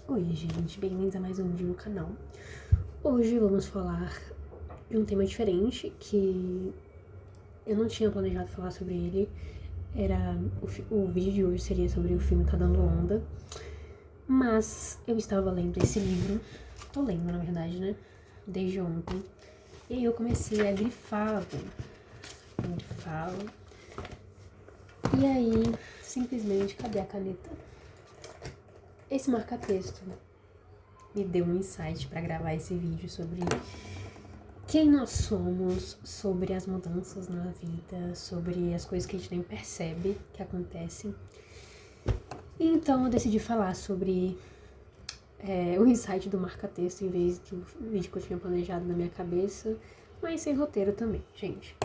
Oi gente, bem-vindos a mais um vídeo no canal. Hoje vamos falar de um tema diferente que eu não tinha planejado falar sobre ele. O vídeo de hoje seria sobre o filme Tá Dando Onda, mas eu estava lendo esse livro, tô lendo na verdade, né, desde ontem, e aí eu comecei a grifá-lo, e aí simplesmente, cadê a caneta? Esse marca-texto me deu um insight para gravar esse vídeo sobre quem nós somos, sobre as mudanças na vida, sobre as coisas que a gente nem percebe que acontecem. Então eu decidi falar sobre o insight do marca-texto em vez do vídeo que eu tinha planejado na minha cabeça, mas sem roteiro também, gente.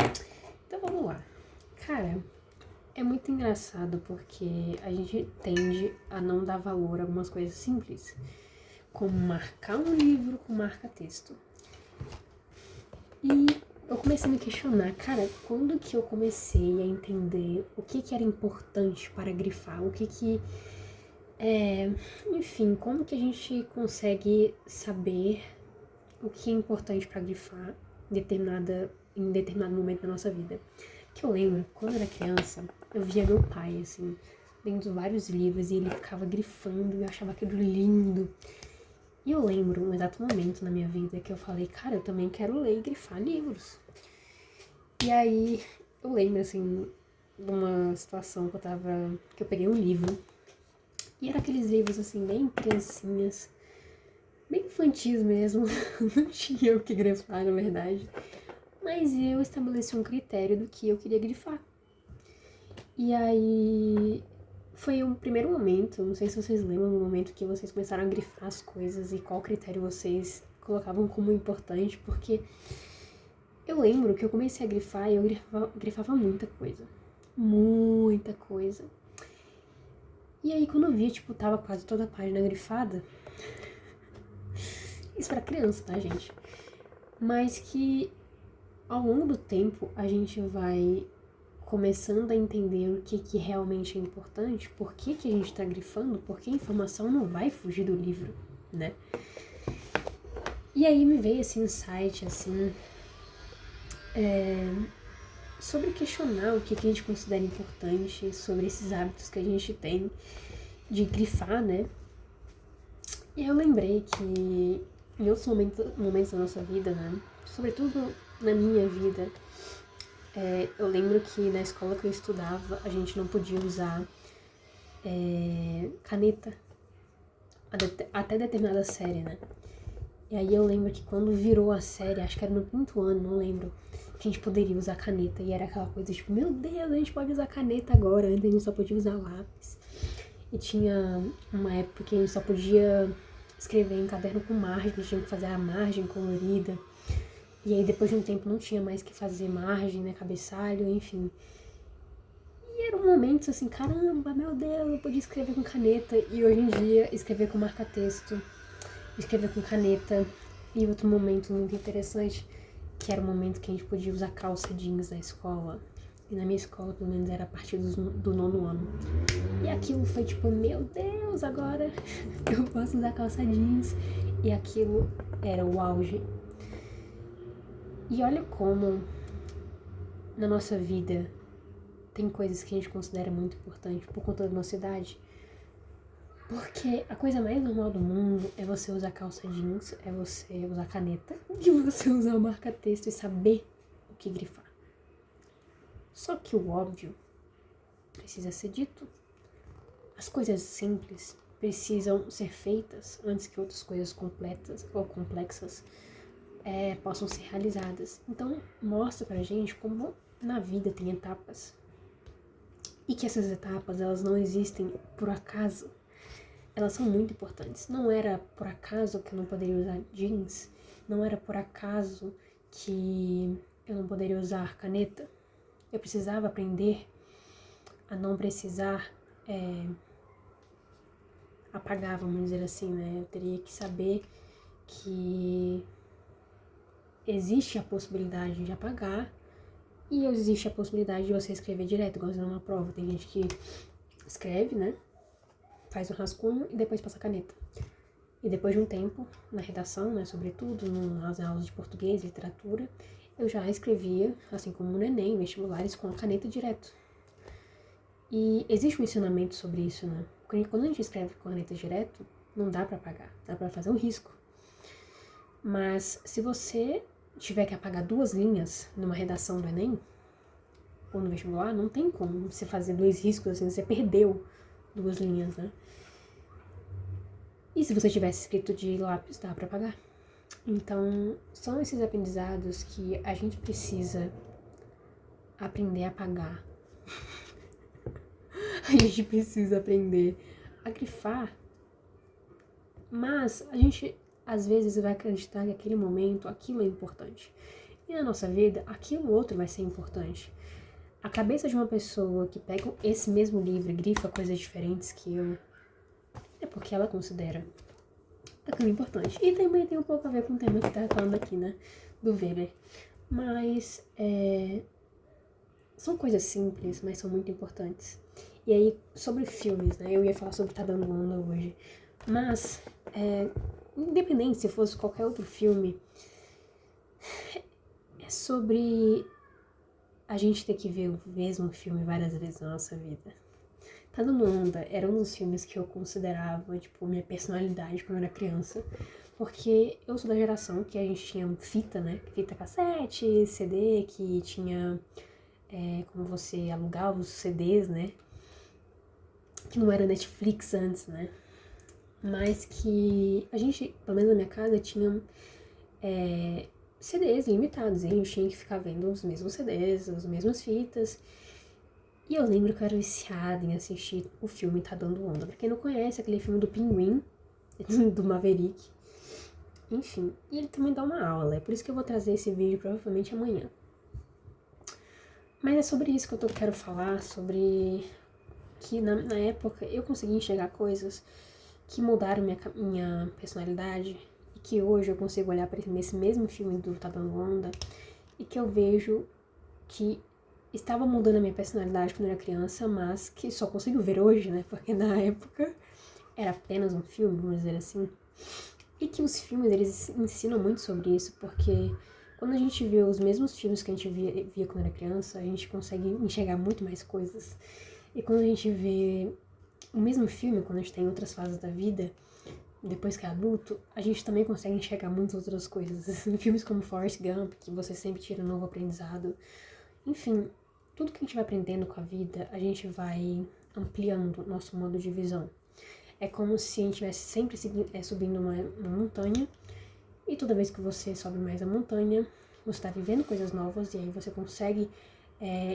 Então vamos lá. Cara, é muito engraçado porque a gente tende a não dar valor a algumas coisas simples, como marcar um livro com marca-texto. E eu comecei a me questionar, cara, quando que eu comecei a entender o que era importante para grifar, enfim, como que a gente consegue saber o que é importante para grifar em determinado momento da nossa vida. Que eu lembro, quando eu era criança, eu via meu pai, assim, lendo vários livros e ele ficava grifando e eu achava aquilo lindo. E eu lembro um exato momento na minha vida que eu falei, cara, eu também quero ler e grifar livros. E aí eu lembro, assim, de uma situação que eu peguei um livro, e era aqueles livros, assim, bem criancinhas, bem infantis mesmo, não tinha o que grifar, na verdade. Mas eu estabeleci um critério do que eu queria grifar. E aí foi um primeiro momento, não sei se vocês lembram do momento que vocês começaram a grifar as coisas e qual critério vocês colocavam como importante, porque eu lembro que eu comecei a grifar e eu grifava muita coisa. Muita coisa. E aí quando eu vi, tipo, tava quase toda a página grifada. Isso pra criança, tá, gente? Mas que ao longo do tempo a gente vai começando a entender o que realmente é importante, por que a gente tá grifando, porque a informação não vai fugir do livro, né? E aí me veio esse insight, assim, sobre questionar o que a gente considera importante, sobre esses hábitos que a gente tem de grifar, né? E eu lembrei que em outros momentos da nossa vida, né? Sobretudo na minha vida, eu lembro que na escola que eu estudava, a gente não podia usar caneta até determinada série, né? E aí eu lembro que quando virou a série, acho que era no 5º ano, não lembro, que a gente poderia usar caneta. E era aquela coisa tipo, meu Deus, a gente pode usar caneta agora, antes a gente só podia usar lápis. E tinha uma época que a gente só podia escrever em caderno com margem, que tinha que fazer a margem colorida. E aí depois de um tempo não tinha mais que fazer margem, né, cabeçalho, enfim. E era um momento assim, caramba, meu Deus, eu podia escrever com caneta. E hoje em dia, escrever com marca-texto, escrever com caneta. E outro momento muito interessante, que era o momento que a gente podia usar calça jeans na escola. E na minha escola, pelo menos, era a partir do 9º ano. E aquilo foi tipo, meu Deus, agora eu posso usar calça jeans. E aquilo era o auge. E olha como na nossa vida tem coisas que a gente considera muito importante por conta da nossa idade. Porque a coisa mais normal do mundo é você usar calça jeans, é você usar caneta, e você usar o marca-texto e saber o que grifar. Só que o óbvio precisa ser dito. As coisas simples precisam ser feitas antes que outras coisas completas ou complexas possam ser realizadas. Então mostra pra gente como na vida tem etapas. E que essas etapas, elas não existem por acaso. Elas são muito importantes. Não era por acaso que eu não poderia usar jeans. Não era por acaso que eu não poderia usar caneta. Eu precisava aprender a não precisar apagar, vamos dizer assim, né? Eu teria que saber que existe a possibilidade de apagar e existe a possibilidade de você escrever direto, igual numa prova. Tem gente que escreve, né? Faz um rascunho e depois passa a caneta. E depois de um tempo, na redação, né, sobretudo, nas aulas de português e literatura, eu já escrevia, assim como no Enem, vestibulares, com a caneta direto. E existe um ensinamento sobre isso, né? Porque quando a gente escreve com caneta direto, não dá pra apagar, dá pra fazer um risco. Mas se você tiver que apagar 2 linhas numa redação do Enem, ou no vestibular, não tem como você fazer 2 riscos, assim, você perdeu 2 linhas, né? E se você tivesse escrito de lápis, dá pra apagar. Então, são esses aprendizados que a gente precisa aprender a apagar. A gente precisa aprender a grifar. Mas a gente, às vezes, vai acreditar que aquele momento, aquilo é importante. E na nossa vida, aquilo outro vai ser importante. A cabeça de uma pessoa que pega esse mesmo livro e grifa coisas diferentes que eu, é porque ela considera aquilo importante. E também tem um pouco a ver com o tema que tá falando aqui, né? Do Weber. Mas são coisas simples, mas são muito importantes. E aí, sobre filmes, né? Eu ia falar sobre Tá Dando Onda hoje. Mas, independente se fosse qualquer outro filme, é sobre a gente ter que ver o mesmo filme várias vezes na nossa vida. Tá Dando Onda era um dos filmes que eu considerava, tipo, minha personalidade quando eu era criança. Porque eu sou da geração que a gente tinha fita, né? Fita cassete, CD, que tinha como você alugar os CDs, né? Que não era Netflix antes, né? Mas que a gente, pelo menos na minha casa, tinha CDs limitados. E a gente tinha que ficar vendo os mesmos CDs, as mesmas fitas. E eu lembro que eu era viciada em assistir o filme Tá Dando Onda. Pra quem não conhece, aquele filme do Pinguim, do Maverick. Enfim, e ele também dá uma aula. É por isso que eu vou trazer esse vídeo provavelmente amanhã. Mas é sobre isso que eu quero falar, sobre que na época eu consegui enxergar coisas que mudaram minha personalidade e que hoje eu consigo olhar para esse mesmo filme do Tá Dando Onda e que eu vejo que estava mudando a minha personalidade quando eu era criança, mas que só consigo ver hoje, né? Porque na época era apenas um filme, vamos dizer assim. E que os filmes, eles ensinam muito sobre isso, porque quando a gente vê os mesmos filmes que a gente via quando era criança, a gente consegue enxergar muito mais coisas. E quando a gente vê o mesmo filme, quando a gente tem outras fases da vida, depois que é adulto, a gente também consegue enxergar muitas outras coisas. Filmes como Forrest Gump, que você sempre tira um novo aprendizado. Enfim, tudo que a gente vai aprendendo com a vida, a gente vai ampliando nosso modo de visão. É como se a gente estivesse sempre subindo uma montanha, e toda vez que você sobe mais a montanha, você está vivendo coisas novas, e aí você consegue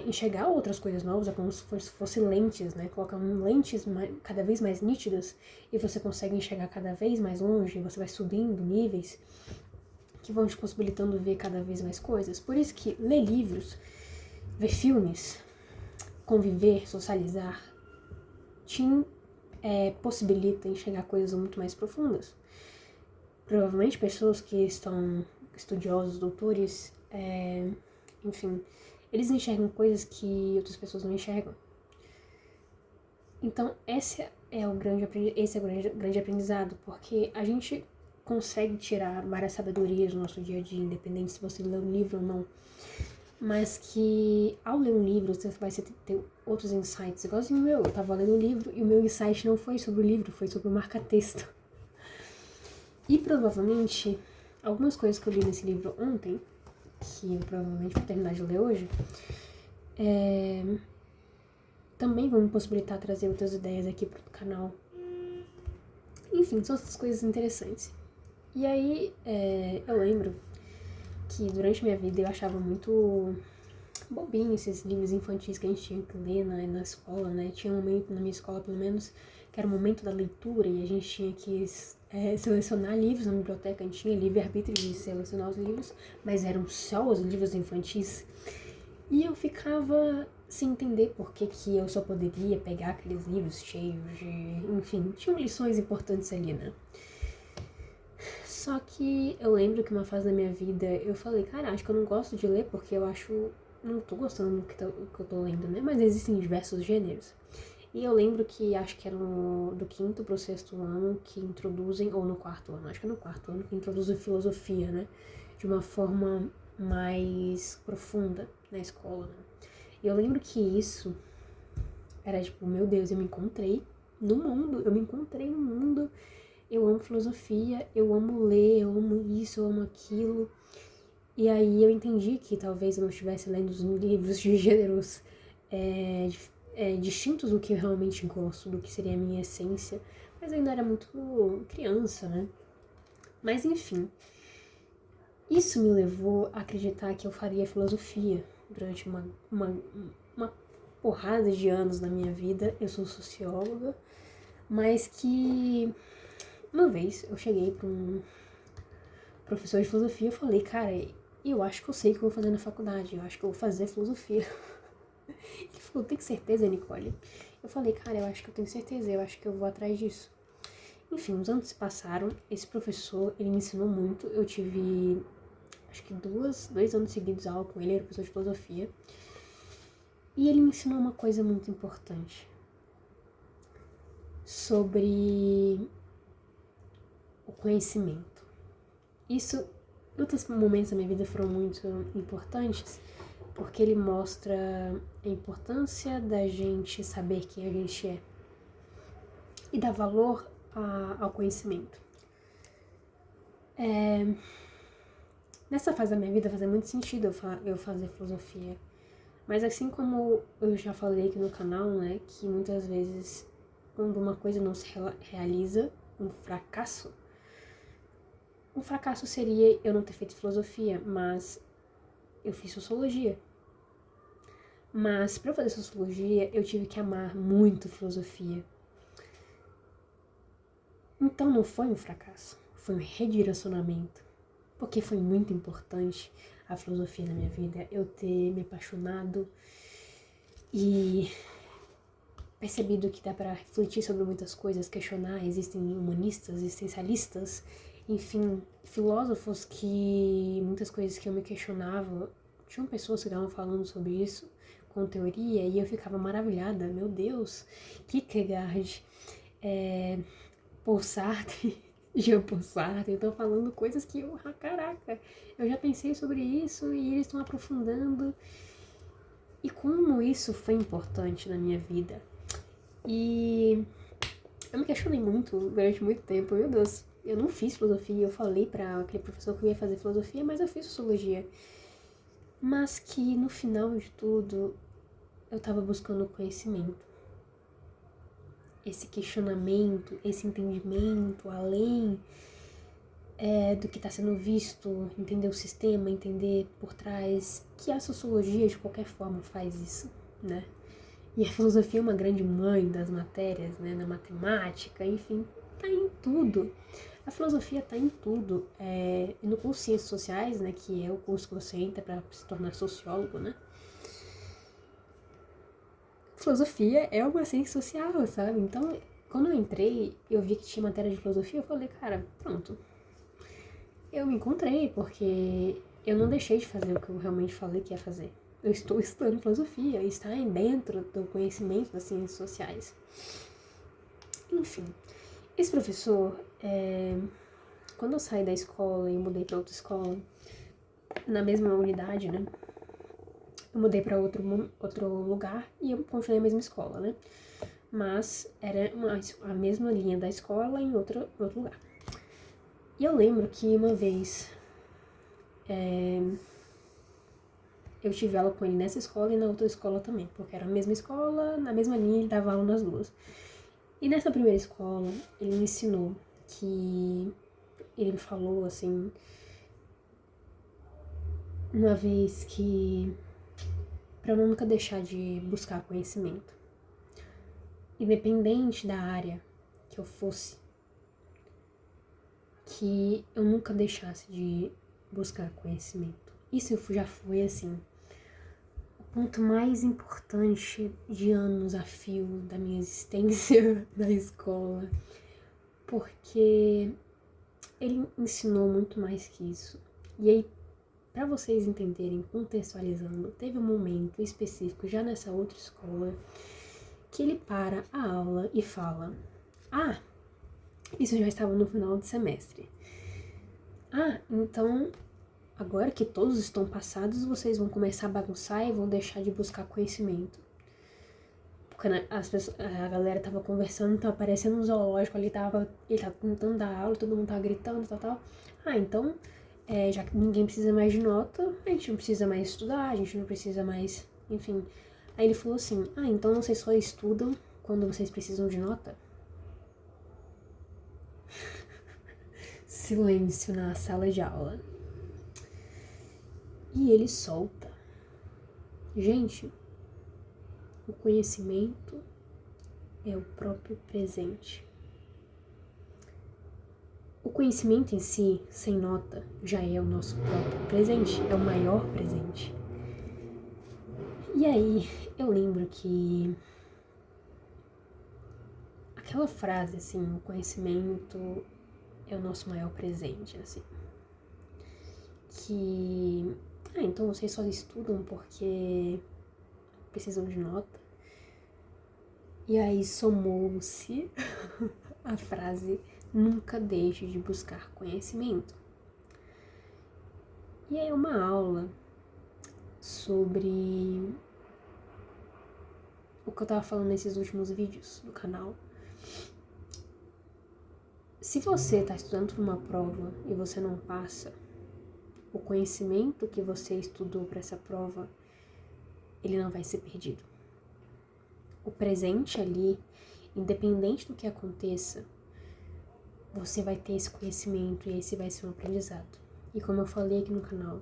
enxergar outras coisas novas, é como se fosse lentes, né? Colocam lentes cada vez mais nítidas, e você consegue enxergar cada vez mais longe, você vai subindo níveis que vão te possibilitando ver cada vez mais coisas. Por isso que ler livros, ver filmes, conviver, socializar, te possibilita enxergar coisas muito mais profundas. Provavelmente pessoas que estão estudiosos, doutores, enfim, eles enxergam coisas que outras pessoas não enxergam. Então, esse é o grande aprendizado, porque a gente consegue tirar várias sabedorias do nosso dia a dia, independente se você lê um livro ou não. Mas que ao ler um livro você vai ter outros insights. Igualzinho o meu, eu tava lendo um livro e o meu insight não foi sobre o livro, foi sobre o marca-texto. E provavelmente, algumas coisas que eu li nesse livro ontem, que eu provavelmente vou terminar de ler hoje, também vão me possibilitar trazer outras ideias aqui pro canal. Enfim, são essas coisas interessantes. E aí, eu lembro que durante minha vida eu achava muito bobinho esses livros infantis que a gente tinha que ler na escola, né? Tinha um momento na minha escola, pelo menos, que era o momento da leitura e a gente tinha que selecionar livros na biblioteca. A gente tinha livre-arbítrio de selecionar os livros, mas eram só os livros infantis. E eu ficava sem entender por que eu só poderia pegar aqueles livros cheios de... Enfim, tinham lições importantes ali, né? Só que eu lembro que uma fase da minha vida eu falei, cara, acho que eu não gosto de ler porque eu acho... Não tô gostando do que eu tô lendo, né? Mas existem diversos gêneros. E eu lembro que acho que era do 5º pro 6º ano que introduzem, ou no 4º ano, acho que é no 4º ano que introduzem filosofia, né? De uma forma mais profunda na escola, né? E eu lembro que isso era tipo, meu Deus, eu me encontrei no mundo, eu amo filosofia, eu amo ler, eu amo isso, eu amo aquilo. E aí eu entendi que talvez eu não estivesse lendo os livros de gêneros distintos do que eu realmente gosto, do que seria a minha essência, mas eu ainda era muito criança, né? Mas enfim, isso me levou a acreditar que eu faria filosofia durante uma porrada de anos da minha vida. Eu sou socióloga, mas que uma vez eu cheguei para um professor de filosofia e falei, cara, eu acho que eu sei o que eu vou fazer na faculdade, eu acho que eu vou fazer filosofia. Ele falou, tem certeza, Nicole? Eu falei, cara, eu acho que eu tenho certeza, eu acho que eu vou atrás disso. Enfim, os anos se passaram, esse professor, ele me ensinou muito, eu tive, acho que 2 anos seguidos aula com ele, era professor de filosofia, e ele me ensinou uma coisa muito importante sobre o conhecimento. Isso, outros momentos da minha vida foram muito importantes, porque ele mostra a importância da gente saber quem a gente é e dar valor ao conhecimento. Nessa fase da minha vida fazia muito sentido eu fazer filosofia, mas assim como eu já falei aqui no canal, né, que muitas vezes quando uma coisa não se realiza, um fracasso seria eu não ter feito filosofia, mas eu fiz sociologia. Mas para eu fazer sociologia, eu tive que amar muito filosofia. Então não foi um fracasso, foi um redirecionamento. Porque foi muito importante a filosofia na minha vida, eu ter me apaixonado e percebido que dá para refletir sobre muitas coisas, questionar, existem humanistas, existencialistas, enfim, filósofos que muitas coisas que eu me questionava, tinham pessoas que estavam falando sobre isso com teoria e eu ficava maravilhada, meu Deus, Kierkegaard, Paul Sartre, Jean-Paul Sartre, estão falando coisas que caraca, eu já pensei sobre isso e eles estão aprofundando. E como isso foi importante na minha vida. E eu me questionei muito durante muito tempo, meu Deus, eu não fiz filosofia, eu falei para aquele professor que eu ia fazer filosofia, mas eu fiz sociologia. Mas que no final de tudo, eu estava buscando conhecimento. Esse questionamento, esse entendimento além do que está sendo visto, entender o sistema, entender por trás, que a sociologia de qualquer forma faz isso, né? E a filosofia é uma grande mãe das matérias, né? Na matemática, enfim, tá em tudo. A filosofia tá em tudo. E no curso de Ciências Sociais, né? Que é o curso que você entra para se tornar sociólogo, né? Filosofia é uma ciência social, sabe? Então, quando eu entrei, eu vi que tinha matéria de filosofia, eu falei, cara, pronto. Eu me encontrei, porque eu não deixei de fazer o que eu realmente falei que ia fazer. Eu estou estudando filosofia, está dentro do conhecimento das ciências sociais. Enfim, esse professor, quando eu saí da escola e mudei para outra escola, na mesma unidade, né? Eu mudei para outro lugar e eu continuei a mesma escola, né? Mas era a mesma linha da escola em outro lugar. E eu lembro que uma vez eu tive aula com ele nessa escola e na outra escola também, porque era a mesma escola, na mesma linha, ele dava aula nas duas. E nessa primeira escola, ele me ensinou que... Ele me falou, assim, uma vez que... pra eu nunca deixar de buscar conhecimento. Independente da área que eu fosse, que eu nunca deixasse de buscar conhecimento. Isso já foi, assim, o ponto mais importante de anos a fio da minha existência na escola, porque ele ensinou muito mais que isso. E aí, para vocês entenderem, contextualizando, teve um momento específico já nessa outra escola que ele para a aula e fala: ah, isso já estava no final do semestre. Ah, então, agora que todos estão passados, vocês vão começar a bagunçar e vão deixar de buscar conhecimento. Porque a galera tava conversando, tava parecendo um zoológico ali, ele tava tentando dar aula, todo mundo tava gritando, tal. Ah, então, já que ninguém precisa mais de nota, a gente não precisa mais estudar, a gente não precisa mais, enfim. Aí ele falou assim: ah, então vocês só estudam quando vocês precisam de nota? Silêncio na sala de aula. E ele solta: gente, o conhecimento é o próprio presente. O conhecimento em si, sem nota, já é o nosso próprio presente, é o maior presente. E aí, eu lembro que aquela frase, assim, o conhecimento é o nosso maior presente, assim. Que, então vocês só estudam porque precisam de nota. E aí somou-se a frase: nunca deixe de buscar conhecimento. E é uma aula sobre o que eu tava falando nesses últimos vídeos do canal. Se você tá estudando para uma prova e você não passa, o conhecimento que você estudou para essa prova, ele não vai ser perdido. O presente ali, independente do que aconteça, você vai ter esse conhecimento e esse vai ser um aprendizado. E como eu falei aqui no canal,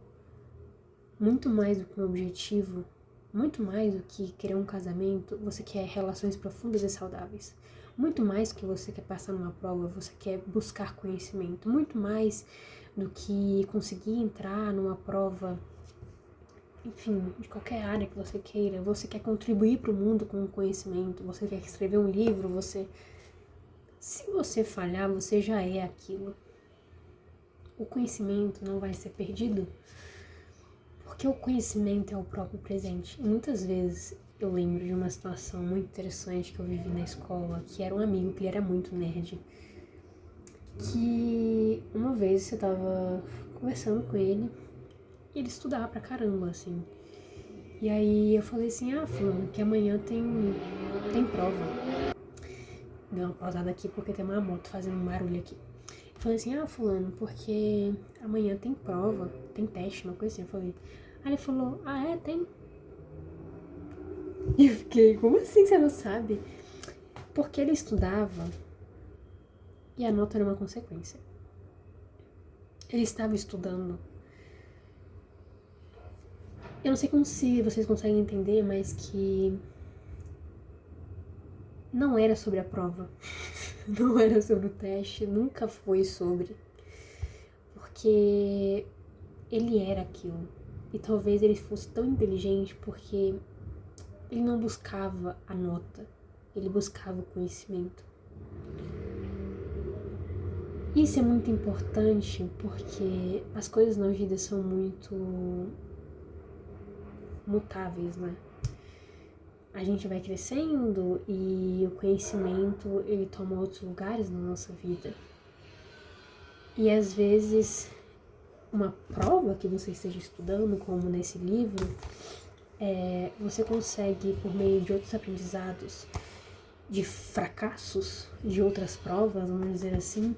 muito mais do que um objetivo, muito mais do que querer um casamento, você quer relações profundas e saudáveis. Muito mais do que você quer passar numa prova, você quer buscar conhecimento. Muito mais do que conseguir entrar numa prova, enfim, de qualquer área que você queira. Você quer contribuir para o mundo com conhecimento, você quer escrever um livro, Se você falhar, você já é aquilo. O conhecimento não vai ser perdido, porque o conhecimento é o próprio presente. E muitas vezes eu lembro de uma situação muito interessante que eu vivi na escola, que era um amigo que ele era muito nerd. Que uma vez eu tava conversando com ele e ele estudava pra caramba, assim. E aí eu falei assim: ah, fulano, que amanhã tem prova. Deu uma pausada aqui porque tem uma moto fazendo um barulho aqui. Eu falei assim: ah, fulano, porque amanhã tem prova, tem teste, uma coisa assim. Eu falei. Aí ele falou: ah, é, tem. E eu fiquei: como assim você não sabe? Porque ele estudava e a nota era uma consequência. Ele estava estudando. Eu não sei como se vocês conseguem entender, mas que não era sobre a prova. Não era sobre o teste, nunca foi sobre. Porque ele era aquilo. E talvez ele fosse tão inteligente porque ele não buscava a nota, ele buscava o conhecimento. Isso é muito importante porque as coisas na vida são muito mutáveis, né? A gente vai crescendo e o conhecimento, ele toma outros lugares na nossa vida. E às vezes, uma prova que você esteja estudando, como nesse livro, você consegue, por meio de outros aprendizados, de fracassos de outras provas, vamos dizer assim,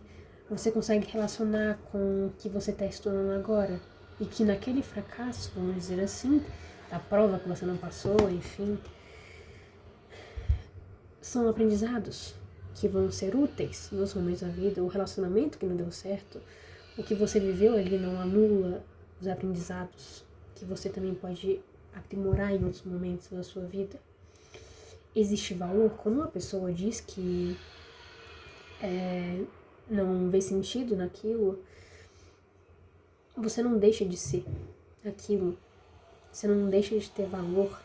você consegue relacionar com o que você está estudando agora. E que naquele fracasso, vamos dizer assim, da prova que você não passou, enfim, são aprendizados que vão ser úteis nos momentos da vida. O relacionamento que não deu certo, o que você viveu ali não anula os aprendizados que você também pode aprimorar em outros momentos da sua vida. Existe valor. Quando uma pessoa diz que não vê sentido naquilo, você não deixa de ser aquilo. Você não deixa de ter valor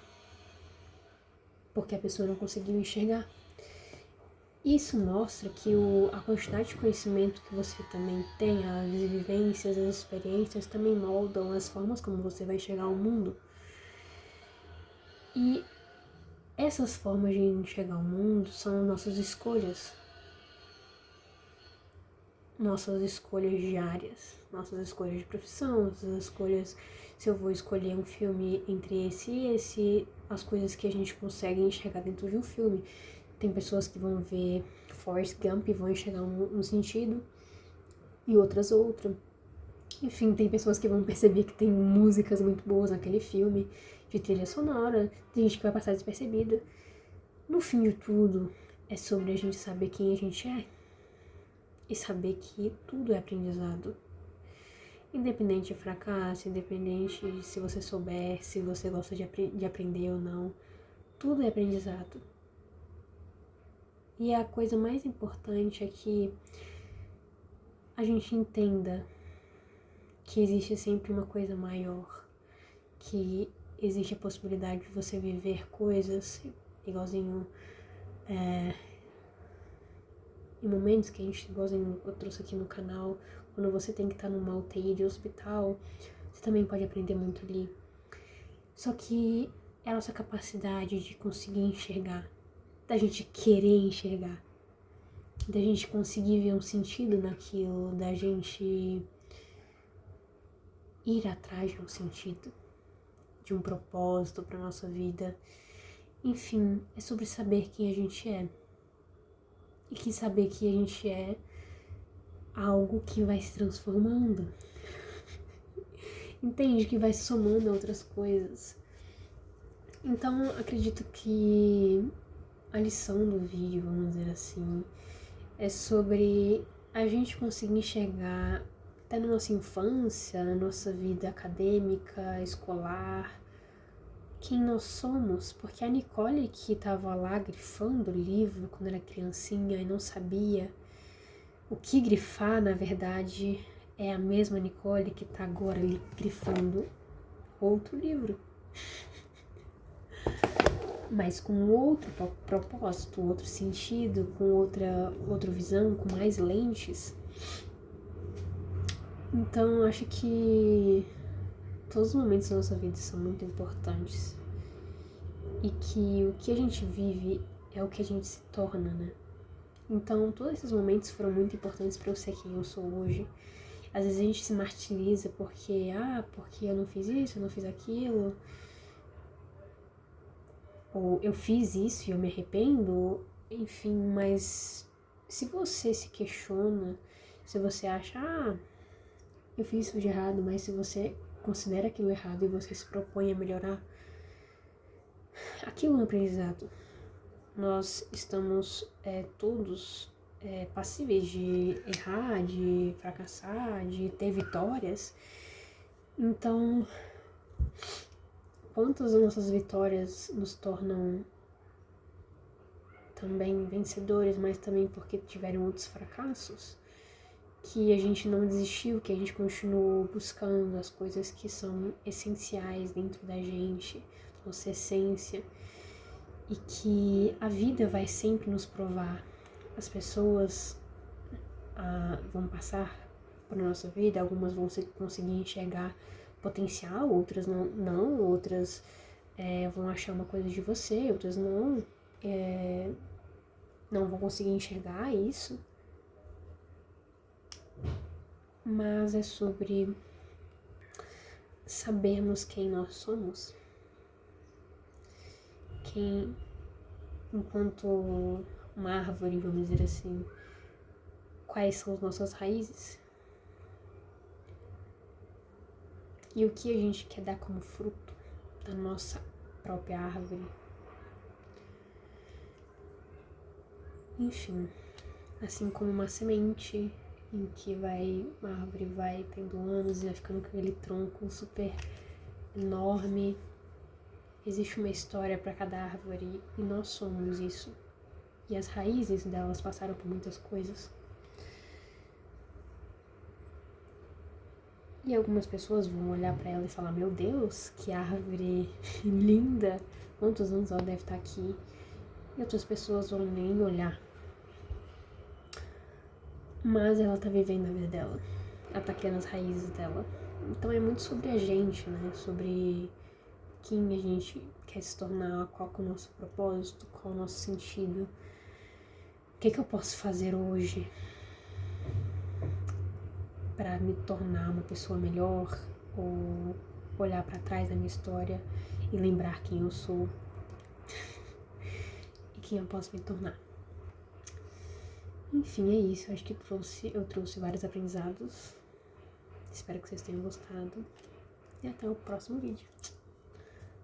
porque a pessoa não conseguiu enxergar. Isso mostra que a quantidade de conhecimento que você também tem, as vivências, as experiências também moldam as formas como você vai chegar ao mundo. E essas formas de enxergar o mundo são nossas escolhas diárias, nossas escolhas de profissão, nossas escolhas se eu vou escolher um filme entre esse e esse, as coisas que a gente consegue enxergar dentro de um filme. Tem pessoas que vão ver Forrest Gump e vão enxergar um sentido e outras outro. Enfim, tem pessoas que vão perceber que tem músicas muito boas naquele filme, de trilha sonora, tem gente que vai passar despercebida. No fim de tudo, é sobre a gente saber quem a gente é e saber que tudo é aprendizado. Independente de fracasso, independente de se você souber, se você gosta de aprender ou não, tudo é aprendizado. E a coisa mais importante é que a gente entenda que existe sempre uma coisa maior, que existe a possibilidade de você viver coisas igualzinho em momentos que a gente, igualzinho eu trouxe aqui no canal, quando você tem que estar numa UTI de hospital, você também pode aprender muito ali. Só que é a nossa capacidade de conseguir enxergar, da gente querer enxergar, da gente conseguir ver um sentido naquilo, da gente ir atrás de um sentido, de um propósito para nossa vida. Enfim, é sobre saber quem a gente é. E que saber que a gente é algo que vai se transformando. Entende? Que vai se somando a outras coisas. Então, acredito que a lição do vídeo, vamos dizer assim, é sobre a gente conseguir enxergar até na nossa infância, na nossa vida acadêmica, escolar, quem nós somos, porque a Nicole que estava lá grifando o livro quando era criancinha e não sabia o que grifar, na verdade, é a mesma Nicole que está agora ali grifando outro livro. Mas com outro propósito, outro sentido, com outra visão, com mais lentes. Então, acho que todos os momentos da nossa vida são muito importantes. E que o que a gente vive é o que a gente se torna, né? Então, todos esses momentos foram muito importantes para eu ser quem eu sou hoje. Às vezes a gente se martiriza porque eu não fiz isso, eu não fiz aquilo. Ou eu fiz isso e eu me arrependo. Enfim, mas se você se questiona, se você acha, eu fiz isso de errado, mas se você considera aquilo errado e você se propõe a melhorar, aquilo é um aprendizado. Nós estamos todos passíveis de errar, de fracassar, de ter vitórias. Então, quantas das nossas vitórias nos tornam também vencedores, mas também porque tiveram outros fracassos, que a gente não desistiu, que a gente continuou buscando as coisas que são essenciais dentro da gente, nossa essência, e que a vida vai sempre nos provar. As pessoas vão passar por nossa vida, algumas vão conseguir enxergar potencial, outras não, outras vão achar uma coisa de você, outras não vão conseguir enxergar isso. Mas é sobre sabermos quem nós somos, quem, enquanto uma árvore, vamos dizer assim, quais são as nossas raízes e o que a gente quer dar como fruto da nossa própria árvore. Enfim, assim como uma semente em que uma árvore vai tendo anos e vai ficando com aquele tronco super enorme, existe uma história para cada árvore e nós somos isso. E as raízes delas passaram por muitas coisas. E algumas pessoas vão olhar para ela e falar, meu Deus, que árvore linda, quantos anos ela deve estar aqui. E outras pessoas vão nem olhar. Mas ela tá vivendo a vida dela, ela tá criando as raízes dela. Então é muito sobre a gente, né? Sobre quem a gente quer se tornar, qual que é o nosso propósito, qual é o nosso sentido. O que eu posso fazer hoje para me tornar uma pessoa melhor, ou olhar para trás da minha história e lembrar quem eu sou e quem eu posso me tornar. Enfim, é isso. Acho que eu trouxe vários aprendizados. Espero que vocês tenham gostado. E até o próximo vídeo.